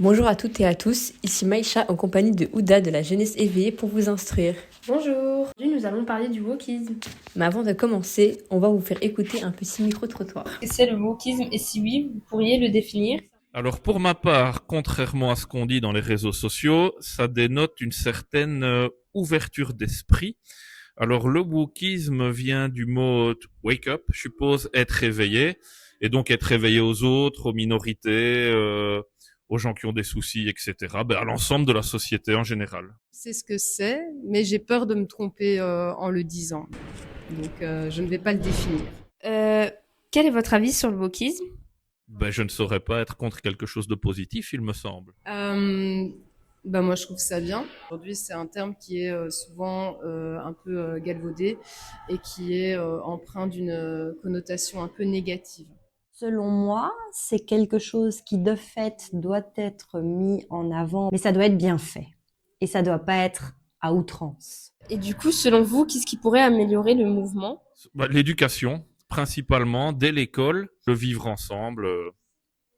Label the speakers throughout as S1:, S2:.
S1: Bonjour à toutes et à tous, ici Maïcha en compagnie de Ouda de la Jeunesse éveillée pour vous instruire.
S2: Bonjour, aujourd'hui nous allons parler du wokisme.
S1: Mais avant de commencer, on va vous faire écouter un petit micro-trottoir.
S2: Qu'est-ce que c'est le wokisme et si oui, vous pourriez le définir?
S3: Alors pour ma part, contrairement à ce qu'on dit dans les réseaux sociaux, ça dénote une certaine ouverture d'esprit. Alors le wokisme vient du mot wake up, je suppose être éveillé, et donc être éveillé aux autres, aux minorités, aux gens qui ont des soucis, etc. À l'ensemble de la société en général.
S4: C'est ce que c'est, mais j'ai peur de me tromper en le disant. Donc je ne vais pas le définir.
S2: Quel est votre avis sur le wokisme?
S3: Je ne saurais pas être contre quelque chose de positif, il me semble.
S4: Moi je trouve ça bien. Aujourd'hui c'est un terme qui est souvent un peu galvaudé et qui est empreint d'une connotation un peu négative.
S5: Selon moi, c'est quelque chose qui de fait doit être mis en avant, mais ça doit être bien fait. Et ça doit pas être à outrance.
S2: Et du coup, selon vous, qu'est-ce qui pourrait améliorer le mouvement?
S3: L'éducation, principalement, dès l'école, le vivre ensemble,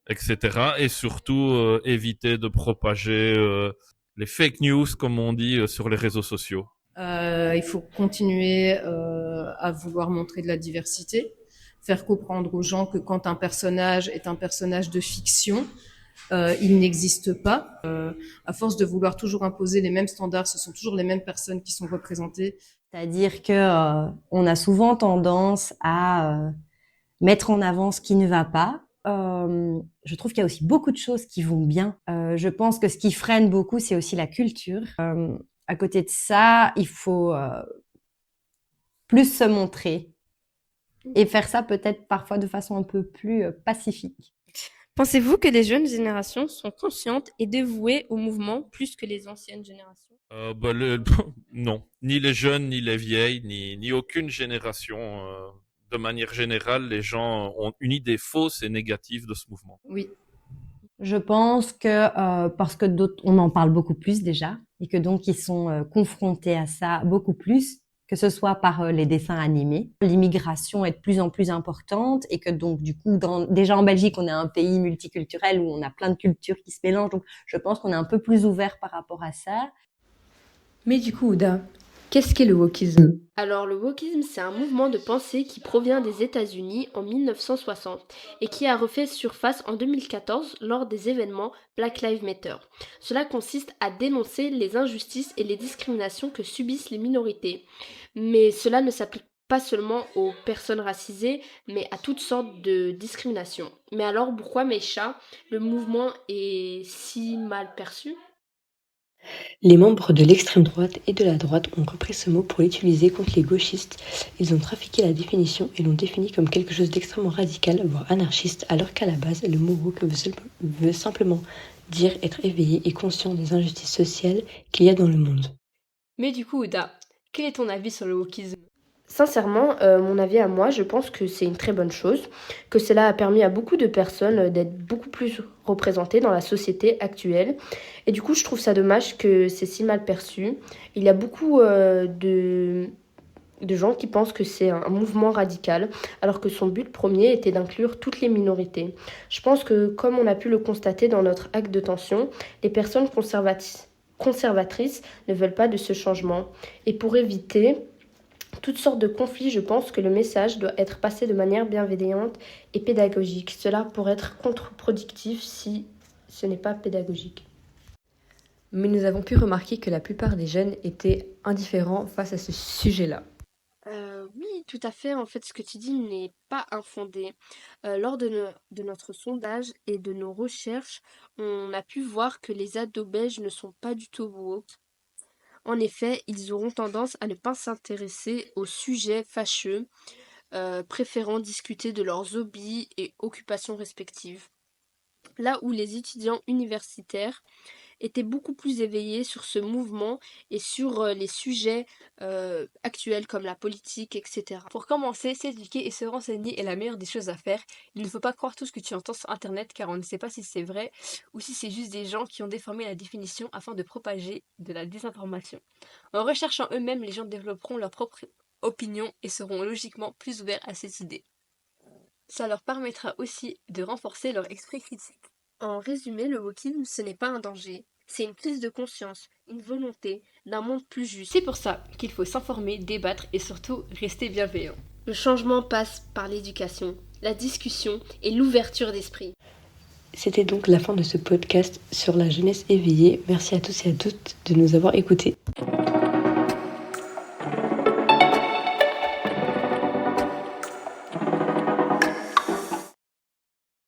S3: etc. Et surtout, éviter de propager les fake news, comme on dit, sur les réseaux sociaux.
S4: Il faut continuer à vouloir montrer de la diversité, faire comprendre aux gens que quand un personnage est un personnage de fiction, il n'existe pas. À force de vouloir toujours imposer les mêmes standards, ce sont toujours les mêmes personnes qui sont représentées.
S5: C'est-à-dire que on a souvent tendance à mettre en avant ce qui ne va pas. Je trouve qu'il y a aussi beaucoup de choses qui vont bien. Je pense que ce qui freine beaucoup, c'est aussi la culture. À côté de ça, il faut plus se montrer et faire ça peut-être parfois de façon un peu plus pacifique.
S2: Pensez-vous que les jeunes générations sont conscientes et dévouées au mouvement plus que les anciennes générations?
S3: Non, ni les jeunes, ni les vieilles, ni aucune génération. De manière générale, les gens ont une idée fausse et négative de ce mouvement.
S4: Oui.
S5: Je pense que parce que on en parle beaucoup plus déjà et que donc ils sont confrontés à ça beaucoup plus, que ce soit par les dessins animés. L'immigration est de plus en plus importante et que donc du coup, déjà en Belgique, on est un pays multiculturel où on a plein de cultures qui se mélangent. Donc je pense qu'on est un peu plus ouvert par rapport à ça.
S1: Mais du coup, Ouda, qu'est-ce qu'est le wokisme?
S2: Alors, le wokisme, c'est un mouvement de pensée qui provient des États-Unis en 1960 et qui a refait surface en 2014 lors des événements Black Lives Matter. Cela consiste à dénoncer les injustices et les discriminations que subissent les minorités. Mais cela ne s'applique pas seulement aux personnes racisées, mais à toutes sortes de discriminations. Mais alors, pourquoi, Mecha, le mouvement est si mal perçu?
S6: Les membres de l'extrême droite et de la droite ont repris ce mot pour l'utiliser contre les gauchistes. Ils ont trafiqué la définition et l'ont défini comme quelque chose d'extrêmement radical, voire anarchiste, alors qu'à la base, le mot woke veut simplement dire être éveillé et conscient des injustices sociales qu'il y a dans le monde.
S2: Mais du coup, Ouda, quel est ton avis sur le wokisme? Sincèrement, mon avis à moi, je pense que c'est une très bonne chose, que cela a permis à beaucoup de personnes d'être beaucoup plus représentées dans la société actuelle. Et du coup, je trouve ça dommage que c'est si mal perçu. Il y a beaucoup de gens qui pensent que c'est un mouvement radical, alors que son but premier était d'inclure toutes les minorités. Je pense que, comme on a pu le constater dans notre acte de tension, les personnes conservatrices ne veulent pas de ce changement. Et pour éviter toutes sortes de conflits, je pense que le message doit être passé de manière bienveillante et pédagogique. Cela pourrait être contre-productif si ce n'est pas pédagogique.
S1: Mais nous avons pu remarquer que la plupart des jeunes étaient indifférents face à ce sujet-là.
S2: Oui, tout à fait. En fait, ce que tu dis n'est pas infondé. Lors de notre sondage et de nos recherches, on a pu voir que les ados belges ne sont pas du tout woke. En effet, ils auront tendance à ne pas s'intéresser aux sujets fâcheux, préférant discuter de leurs hobbies et occupations respectives. Là où les étudiants universitaires étaient beaucoup plus éveillés sur ce mouvement et sur les sujets actuels comme la politique, etc.
S7: Pour commencer, s'éduquer et se renseigner est la meilleure des choses à faire. Il ne faut pas croire tout ce que tu entends sur Internet car on ne sait pas si c'est vrai ou si c'est juste des gens qui ont déformé la définition afin de propager de la désinformation. En recherchant eux-mêmes, les gens développeront leur propre opinion et seront logiquement plus ouverts à cette idée. Ça leur permettra aussi de renforcer leur esprit critique.
S2: En résumé, le wokisme, ce n'est pas un danger, c'est une prise de conscience, une volonté d'un monde plus juste.
S7: C'est pour ça qu'il faut s'informer, débattre et surtout rester bienveillant.
S2: Le changement passe par l'éducation, la discussion et l'ouverture d'esprit.
S6: C'était donc la fin de ce podcast sur la jeunesse éveillée. Merci à tous et à toutes de nous avoir écoutés.